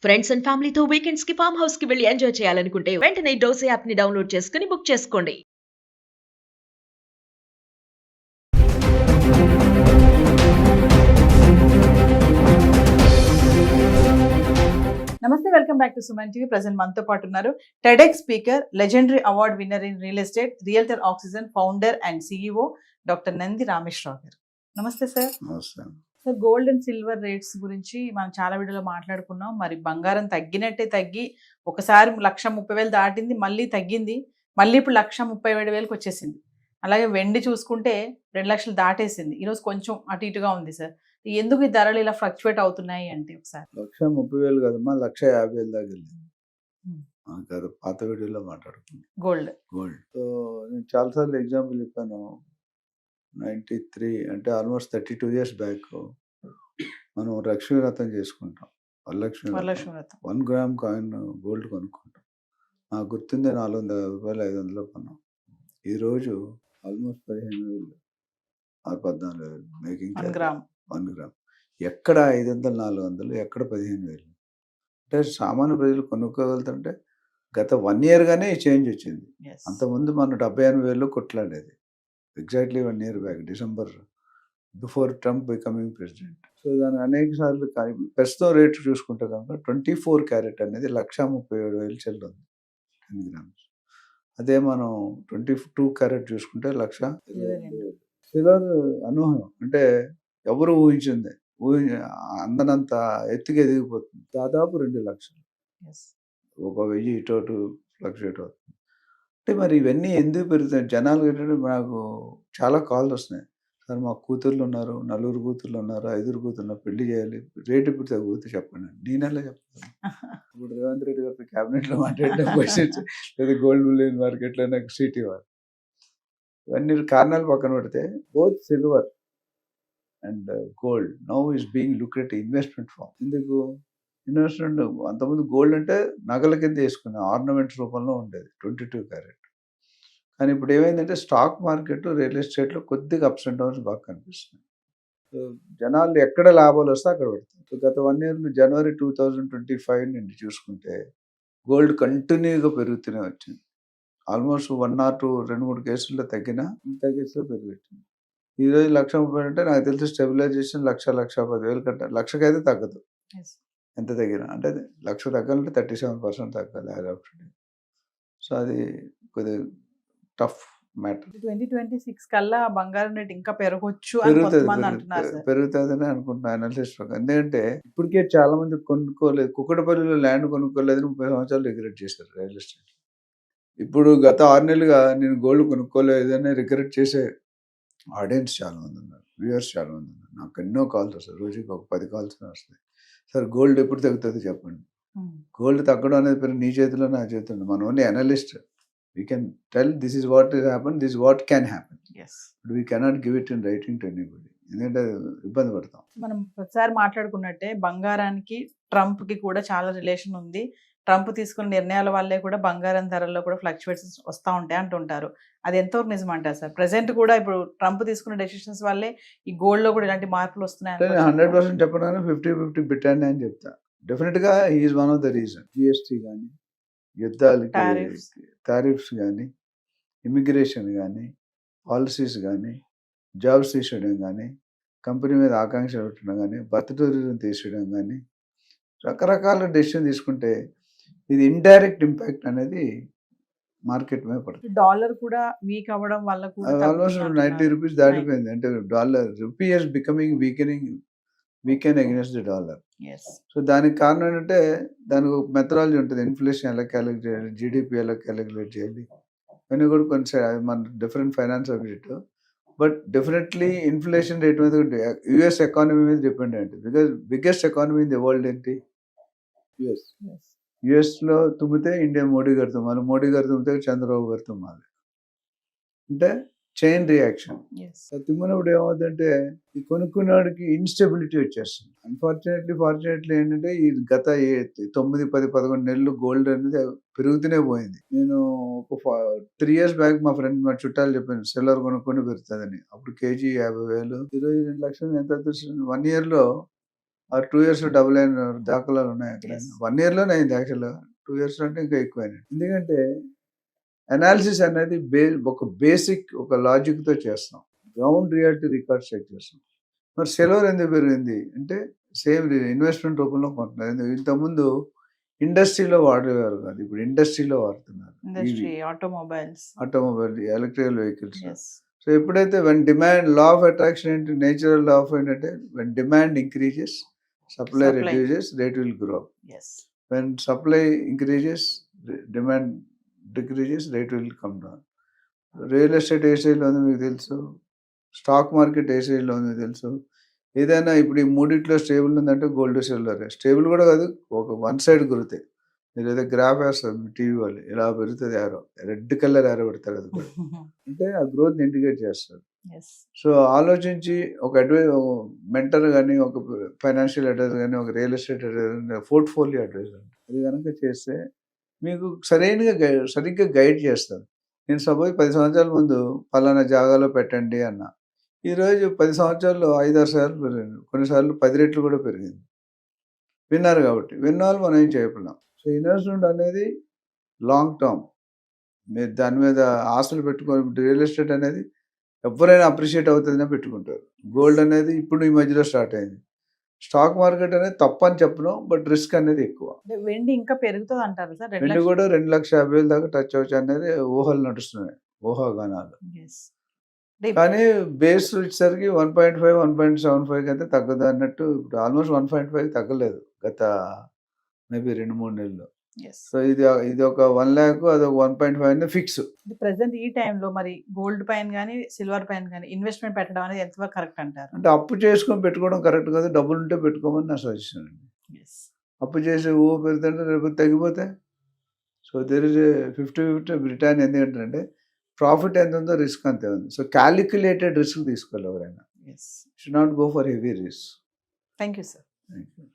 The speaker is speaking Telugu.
ఫ్రెండ్స్ అండ్ ఫ్యామిలీతో వీకెండ్స్ కి ఫామ్ హౌస్ కి వెళ్ళి ఎంజాయ్ చేయాలనుకుంటే వెంటనే డోసే యాప్ ని డౌన్లోడ్ చేసుకుని బుక్ చేసుకోండి. నమస్తే, welcome back to Suman TV. Present మనతో పాటు ఉన్నారు TEDx speaker, legendary award winner in real estate, realtor oxygen founder and CEO doctor Nandi Rameshwar Rao గారు. నమస్తే sir. Sir, gold and silver rates గురించి మనం చాలా వీడియోలో మాట్లాడుకున్నాం. మరి బంగారం తగ్గినట్టే తగ్గి ఒకసారి 1,30,000 దాటింది, మళ్ళీ తగ్గింది, మళ్ళీ ఇప్పుడు 1,37,000కి వచ్చేసింది. అలాగే వెండి చూసుకుంటే 2 లక్షలు దాటేసింది. ఈరోజు కొంచెం అటు ఇటుగా ఉంది సార్. ఎందుకు ఈ ధరలు ఇలా ఫ్లక్చువేట్ అవుతున్నాయి అంటే ఒకసారి 1,30,000 కదమ్మా, 1,50,000 దాకా వెళ్ళింది. కాదు, పాత వీడియోలో మాట్లాడుకున్నాం గోల్డ్. సో నేను చాలాసార్లు ఎగ్జాంపుల్ చెప్పాను. 93 అంటే ఆల్మోస్ట్ 32 years బ్యాక్ మనం లక్ష్మీ వ్రతం చేసుకుంటాం. వరలక్ష్మి వ్రతం 1 గ్రామ్ కాయిన్ గోల్డ్ కొనుక్కుంటాం. నాకు గుర్తుంది, 400 రూపాయలు 500 కొన్నాం. ఈరోజు ఆల్మోస్ట్ 15,000 14,000 మేకింగ్ 1 గ్రామ్. ఎక్కడ 500 400, ఎక్కడ 15,000? అంటే సామాన్య ప్రజలు కొనుక్కోగలుగుతుంటే గత 1 year గానే ఈ చేంజ్ వచ్చింది. అంతకుముందు మనం 78,000 కొట్లాడేది. Exactly 1 year back, December before Trump becoming president. So దాని అనేక సార్లు ప్రస్తుతం రేటు చూసుకుంటే కనుక 24 క్యారెట్ అనేది 1,37,000 చెల్లుంది 10 grams. అదే మనం 22 క్యారెట్ చూసుకుంటే 1,22,000. సిల్వర్ అనూహ్యం, అంటే ఎవరు ఊహించింది, అందనంత ఎత్తుగా ఎదిగిపోతుంది. దాదాపు 2 లక్షలు, 1,000 ఇటు ఫ్లక్చుయేట్ అవుతుంది. అంటే మరి ఇవన్నీ ఎందుకు పెరుగుతాయి? జనాలు ఏంటంటే, నాకు చాలా కాల్స్ వస్తున్నాయి, సార్ మా కూతుర్లు ఉన్నారు, 4 కూతుర్లు ఉన్నారు, 5 కూతుర్లు పెళ్లి చేయాలి, రేటు ఇప్పుడు తగ్గిపోతే చెప్పండి. నేనెలా చెప్తాను? ఇప్పుడు రేవంత్ రెడ్డి గారితో క్యాబినెట్లో మాట్లాడిన క్వశ్చన్స్, లేదా గోల్డ్ బులియన్ మార్కెట్లో నాకు సీట్ ఇవ్వాలి. ఇవన్నీ కారణాలు పక్కన పెడితే, both silver and gold now is being looked at investment form. ఎందుకు ఇన్వెస్ట్మెంట్? అంతకుముందు గోల్డ్ అంటే నగల కింద వేసుకునే ఆర్నమెంట్స్ రూపంలో ఉండేది 22 క్యారెట్. కానీ ఇప్పుడు ఏమైందంటే, స్టాక్ మార్కెట్, రియల్ ఎస్టేట్లో కొద్దిగా అప్స్ అండ్ డౌన్స్ బాగా కనిపిస్తున్నాయి. సో జనాలు ఎక్కడ లాభాలు వస్తే అక్కడ పెడతారు. సో గత 1 year జనవరి 2025 నుండి చూసుకుంటే గోల్డ్ కంటిన్యూగా పెరుగుతూనే వచ్చింది. ఆల్మోస్ట్ 1 or 2 2-3 కేసుల్లో తగ్గినా మిగతా కేసులో పెరుగుతుంది. ఈరోజు 1,30,000 అంటే నాకు తెలిసి స్టెబిలైజేషన్ 1,10,000 కంటే 1,00,000 అయితే తగ్గదు. ఎంత తగ్గినా అంటే 1,00,000 తగ్గాలంటే 37% తగ్గాలి యాజ్ ఆఫ్ టుడే. సో అది కొద్దిగా టఫ్ మ్యాటర్. 2026 కల్లా బంగారం రేట్ ఇంకా పెరగొచ్చు అని కొంతమంది అంటున్నారు సార్. పెరుగుతుందని అనుకుంటున్నా అనాలిసిస్ ప్రకారం. ఎందుకంటే ఇప్పటికే చాలా మంది కొనుక్కోలేదు. కుక్కటపల్లిలో ల్యాండ్ కొనుక్కోలేదని 30 సంవత్సరాలు రిగ్రెట్ చేశారు రియల్ ఎస్టేట్. ఇప్పుడు గత 6 నెలలుగా నేను గోల్డ్ కొనుక్కోలేదని రిగ్రెట్ చేసే ఆడియన్స్ చాలా మంది ఉన్నారు, వ్యూవర్స్ చాలా మంది ఉన్నారు. నాకు ఎన్నో కాల్స్ వస్తాయి, రోజుకి ఒక 10 కాల్స్ వస్తాయి. సార్ గోల్డ్ ఎప్పుడు తగ్గుతుంది చెప్పండి. గోల్డ్ తగ్గడం అనేది నీ చేతిలో, నా చేతిలో. మన only analyst. We can tell this is what is happen, this what can happen, but we cannot give it in writing to anybody. ఎందుకంటే ఇబ్బంది పడతాం. మనం ప్రతిసారి మాట్లాడుకున్నట్టే బంగారానికి ట్రంప్ కి కూడా చాలా రిలేషన్ ఉంది. ట్రంప్ తీసుకున్న నిర్ణయాల వల్లే కూడా బంగారం ధరల్లో కూడా ఫ్లక్చువేషన్స్ వస్తూ ఉంటాయి అంటుంటారు. అది ఎంతవరకు నిజం అంటారు సార్? ప్రెసెంట్ కూడా ఇప్పుడు ట్రంప్ తీసుకున్న డెసిషన్స్ వల్లే ఈ గోల్డ్ లో కూడా ఇలాంటి మార్పులు వస్తున్నాయి. 100% చెప్పడానికి 50-50 పెట్టండి అని చెప్తా. డెఫినెట్ గా is one of the reason. GST కానీ, యుద్ధాలకి టారిఫ్స్ కానీ, ఇమిగ్రేషన్ కానీ, పాలసీస్ కానీ, జాబ్స్ తీసేయడం కానీ, కంపెనీ మీద ఆకాంక్ష పెట్టడం కానీ, బర్త్ టూరిజం తీసేయడం కానీ, రకరకాల డెసిషన్ తీసుకుంటే ఇది ఇండైరెక్ట్ ఇంపాక్ట్ అనేది మార్కెట్ మీద పడుతుంది. డాలర్ కూడా వీక్ అవ్వడం వల్ల కూడా ఆల్మోస్ట్ 90 రూపీస్ దాటిపోయింది. అంటే dollar rupee is becoming weaken against the dollar. So దానికి కారణం ఏంటంటే, దానికి ఒక మెథడాలజీ ఉంటుంది. ఇన్ఫ్లేషన్ ఎలా క్యాలిక్యులేట్ చేయాలి, జీడిపి ఎలా క్యాలిక్యులేట్ చేయాలి, ఇవన్నీ కూడా కొంచెం మన different finance subject. But definitely inflation rate మీద యుఎస్ ఎకానమీ మీద డిపెండ్ అయ్యింది. Because biggest economy in the world ఏంటి? యుఎస్లో తుమ్మితే ఇండియా మోడీ గారు తుమ్మాలి, మోడీ గారు తుమ్మితే చంద్రబాబు గారు తుమ్మాలి. అంటే చైన్ రియాక్షన్. తుమ్మినప్పుడు ఏమవుతుందంటే, ఈ కొనుక్కునేవాడికి ఇన్స్టెబిలిటీ వచ్చేస్తుంది. ఫార్చునేట్లీ ఏంటంటే, ఈ గత 9, 10, 11 నెలలు గోల్డ్ అనేది పెరుగుతూనే పోయింది. నేను ఒక 3 years బ్యాక్ మా ఫ్రెండ్, మా చుట్టాలు చెప్పాను సిల్వర్ కొనుక్కొని పెరుగుతుందని. అప్పుడు కేజీ 50,000, ఈరోజు 2 లక్షలు. ఎంత 1 year లో ఆ 2 years డబుల్ అయిన దాఖలాలు ఉన్నాయి అక్కడ. Yes. 1 yearలోనే అయింది యాక్చువల్గా. 2 years అంటే ఇంకా ఎక్కువైంది. ఎందుకంటే అనాలిసిస్ అనేది ఒక బేసిక్ ఒక లాజిక్తో చేస్తాం. గ్రౌండ్ రియాలిటీ రికార్డ్స్ చెక్ చేస్తాం. మరి సెలవులు ఎందుకు పెరిగింది అంటే సేమ్ ఇన్వెస్ట్మెంట్ రూపంలో కొంటున్నారు. ఇంతకుముందు ఇండస్ట్రీలో వాడేవారు కాదు, ఇప్పుడు ఇండస్ట్రీలో వాడుతున్నారు. Industry, automobiles. Automobile, electrical vehicles. Yes. So ఎప్పుడైతే when demand, law of attraction ఏంటి, నేచురల్ లా ఆఫ్ ఏంటంటే when demand increases supply Supply. Reduces rate will grow. Yes. When supply increases demand decreases rate will come down. Real estate ఏ స్టేజ్లో ఉంది మీకు తెలుసు, స్టాక్ మార్కెట్ ఏ స్టేజ్లో ఉంది మీకు తెలుసు. ఏదైనా ఇప్పుడు ఈ మూడిట్లో స్టేబుల్ ఉందంటే గోల్డ్ సిల్వర్. స్టేబుల్ కూడా కాదు, ఒక వన్ సైడ్ గురుతాయి. మీరు ఏదో గ్రాఫ్ వేస్తారు మీ టీవీ వాళ్ళు, ఇలా పెరుగుతుంది యారో, రెడ్ కలర్ యారో పెడతారు, అది కూడా అంటే ఆ గ్రోత్ ఇండికేట్ చేస్తారు. Yes. సో ఆలోచించి ఒక మెంటర్ కానీ, ఒక ఫైనాన్షియల్ అడ్వైజర్ కానీ, ఒక real estate advisor, portfolio advisor అది కనుక చేస్తే మీకు సరిగ్గా గైడ్ చేస్తారు. నేను సపోజ్ 10 సంవత్సరాల ముందు పలానా జాగాలో పెట్టండి అన్న, ఈరోజు 10 సంవత్సరాల్లో 5-6 సార్లు పెరిగింది, కొన్నిసార్లు 10 రెట్లు కూడా పెరిగింది. విన్నారు కాబట్టి, విన్న వాళ్ళు మనం ఏం చేయలేం. సో ఇన్వెస్ట్మెంట్ అనేది లాంగ్ టర్మ్. మీరు దాని మీద ఆశలు పెట్టుకొని, రియల్ ఎస్టేట్ అనేది ఎవరైనా అప్రిషియేట్ అవుతుందని పెట్టుకుంటారు. గోల్డ్ అనేది ఇప్పుడు ఈ మధ్యలో స్టార్ట్ అయింది. స్టాక్ మార్కెట్ అనేది తప్పని చెప్పను, బట్ రిస్క్ అనేది ఎక్కువ. అంటే వెండి ఇంకా పెరుగుతుంది అంటారు సార్? వెండి కూడా 2,50,000 దాకా టచ్ అవచ్చు అనేది ఊహలు నడుస్తున్నాయి, ఊహాగానాలు. Yes. కానీ బేస్ వచ్చేసరికి 1.5, 1.75 అయితే తగ్గదు అన్నట్టు. ఇప్పుడు ఆల్మోస్ట్ 1.5 తగ్గలేదు గత మేబీ 2-3 నెలలు. Yes. సో ఇది ఒక 1 lakh, అది ఒక 1.5 ఫిక్స్. ప్రెసెంట్ ఈ టైంలో మరి గోల్డ్ పైన కానీ సిల్వర్ పైన కానీ ఇన్వెస్ట్మెంట్ పెట్టడం అనేది ఎంతవరకు కరెక్ట్ అంటారు? అంటే అప్పు చేసుకొని పెట్టుకోవడం కరెక్ట్ కాదు, డబ్బులు ఉంటే పెట్టుకోమని నా సజెషన్ అండి. Yes. అప్పు చేసి పెరుగుతుంటే రేపు తగ్గిపోతే, సో దేర్ ఇస్ 50-50 రిటర్న్. ఎందుకంటే ప్రాఫిట్ ఎంత ఉందో రిస్క్ అంతే ఉంది. సో క్యాలిక్యులేటెడ్ రిస్క్ తీసుకోవాలి ఎవరైనా. Yes. Should not go for heavy risk. Thank you, sir. Thank you.